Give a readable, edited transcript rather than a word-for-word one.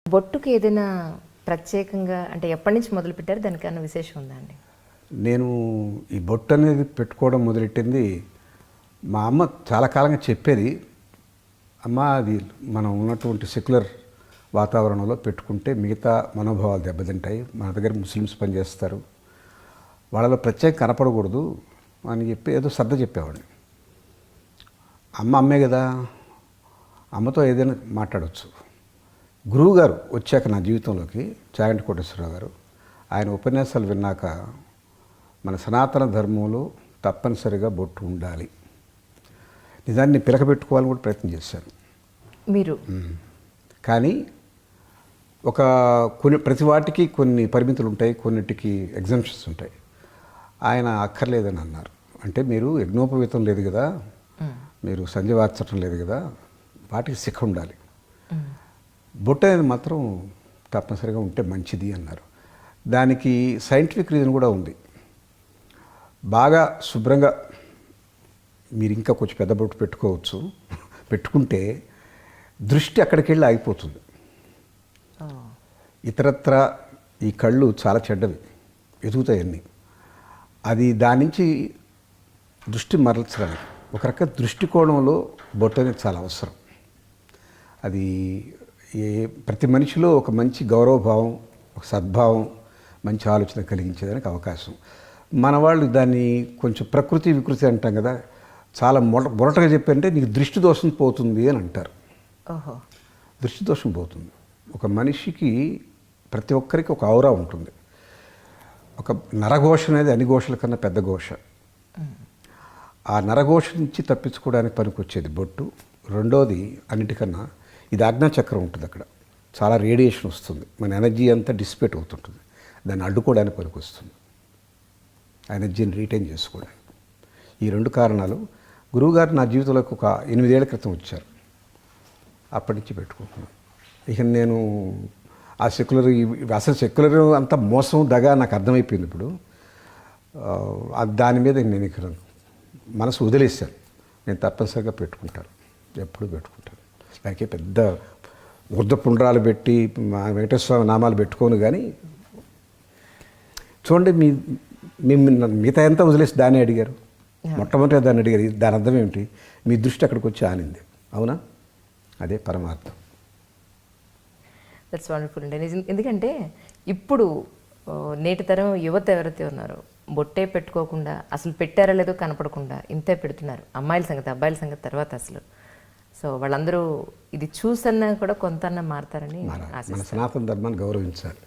బొట్టుకి ఏదైనా ప్రత్యేకంగా అంటే ఎప్పటి నుంచి మొదలుపెట్టారు? దానికన్నా విశేషం ఉందా అండి? నేను ఈ బొట్టు అనేది పెట్టుకోవడం మొదలెట్టింది మా అమ్మ చాలా కాలంగా చెప్పేది. అమ్మ, అది మనం ఉన్నటువంటి సెక్యులర్ వాతావరణంలో పెట్టుకుంటే మిగతా మనోభావాలు దెబ్బతింటాయి. మన దగ్గర ముస్లిమ్స్ పనిచేస్తారు, వాళ్ళలో ప్రత్యేక కనపడకూడదు అని చెప్పి ఏదో శ్రద్ధ చెప్పేవాడిని. అమ్మే కదా, అమ్మతో ఏదైనా మాట్లాడవచ్చు. గురువు గారు వచ్చాక నా జీవితంలోకి, చాగంటి కోటేశ్వరరావు గారు, ఆయన ఉపన్యాసాలు విన్నాక మన సనాతన ధర్మంలో తప్పనిసరిగా బొట్టు ఉండాలి, నిజాన్ని పిలకబెట్టుకోవాలని కూడా ప్రయత్నం చేశాను మీరు. కానీ ప్రతి వాటికి కొన్ని పరిమితులు ఉంటాయి, కొన్నిటికి ఎగ్జామ్షన్స్ ఉంటాయి. ఆయన అక్కర్లేదని అన్నారు. అంటే మీరు యజ్ఞోపవీతం లేదు కదా, మీరు సంధ్య వార్చటం లేదు కదా, వాటికి శిఖ ఉండాలి, బొట్టు అనేది మాత్రం తప్పనిసరిగా ఉంటే మంచిది అన్నారు. దానికి సైంటిఫిక్ రీజన్ కూడా ఉంది. బాగా శుభ్రంగా మీరు ఇంకా కొంచెం పెద్ద బొట్టు పెట్టుకోవచ్చు, పెట్టుకుంటే దృష్టి అక్కడికి వెళ్ళి ఆగిపోతుంది. ఇతరత్ర ఈ కళ్ళు చాలా చెడ్డవి, ఎదుగుతాయన్నీ. అది దాని నుంచి దృష్టి మరల్చడానికి ఒక రకం దృష్టికోణంలో బొట్టు అనేది చాలా అవసరం. అది ప్రతి మనిషిలో ఒక మంచి గౌరవభావం, ఒక సద్భావం, మంచి ఆలోచన కలిగించేదానికి అవకాశం. మన వాళ్ళు దాన్ని కొంచెం ప్రకృతి వికృతి అంటాం కదా, చాలా మొరటగా చెప్పారంటే నీకు దృష్టి దోషం పోతుంది అని అంటారు. దృష్టి దోషం పోతుంది. ఒక మనిషికి ప్రతి ఒక్కరికి ఒక ఔరా ఉంటుంది. ఒక నరఘోష అనేది అన్ని ఘోషల కన్నా పెద్ద ఘోష. ఆ నరఘోష నుంచి తప్పించుకోవడానికి పనికొచ్చేది బొట్టు. రెండోది, అన్నిటికన్నా ఇది ఆజ్ఞాచక్రం ఉంటుంది, అక్కడ చాలా రేడియేషన్ వస్తుంది, మన ఎనర్జీ అంతా డిసిపేట్ అవుతుంటుంది. దాన్ని అడ్డుకోవడానికి పనికొస్తుంది, ఆ ఎనర్జీని రీటైన్ చేసుకోవడానికి. ఈ రెండు కారణాలు. గురువుగారు నా జీవితంలోకి ఒక 8 ఏళ్ల క్రితం వచ్చారు. అప్పటి నుంచి పెట్టుకుంటున్నాను. ఇక నేను ఆ అసలు సెక్యులర్ అంతా మోసం దగా నాకు అర్థమైపోయింది ఇప్పుడు. దాని మీద నేను ఇక్కడ మనసు వదిలేశాను. నేను తప్పనిసరిగా పెట్టుకుంటాను, ఎప్పుడు పెట్టుకుంటాను. దానికి పెద్ద వృద్ధపుండ్రాలు పెట్టి వెంకటేశ్వర నామాలు పెట్టుకోను. కానీ చూడండి, మిగతా ఎంత వదిలేసి దాన్ని అడిగారు, మొట్టమొదటిగా దాన్ని అడిగారు. దాని అర్థం ఏమిటి? మీ దృష్టి అక్కడికి వచ్చి ఆనింది, అవునా? అదే పరమార్థం. దట్స్ వండర్ఫుల్ అండి. ఎందుకంటే ఇప్పుడు నేటి తరం యువత ఎవరైతే ఉన్నారో బొట్టే పెట్టుకోకుండా, అసలు పెట్టారో లేదో కనపడకుండా ఇంతే పెడుతున్నారు. అమ్మాయిల సంగతి, అబ్బాయిల సంగతి తర్వాత అసలు. సో వాళ్ళందరూ ఇది చూసన్నా కూడా కొంత మారతారని మన సనాతన ధర్మాన్ని గౌరవించాలి.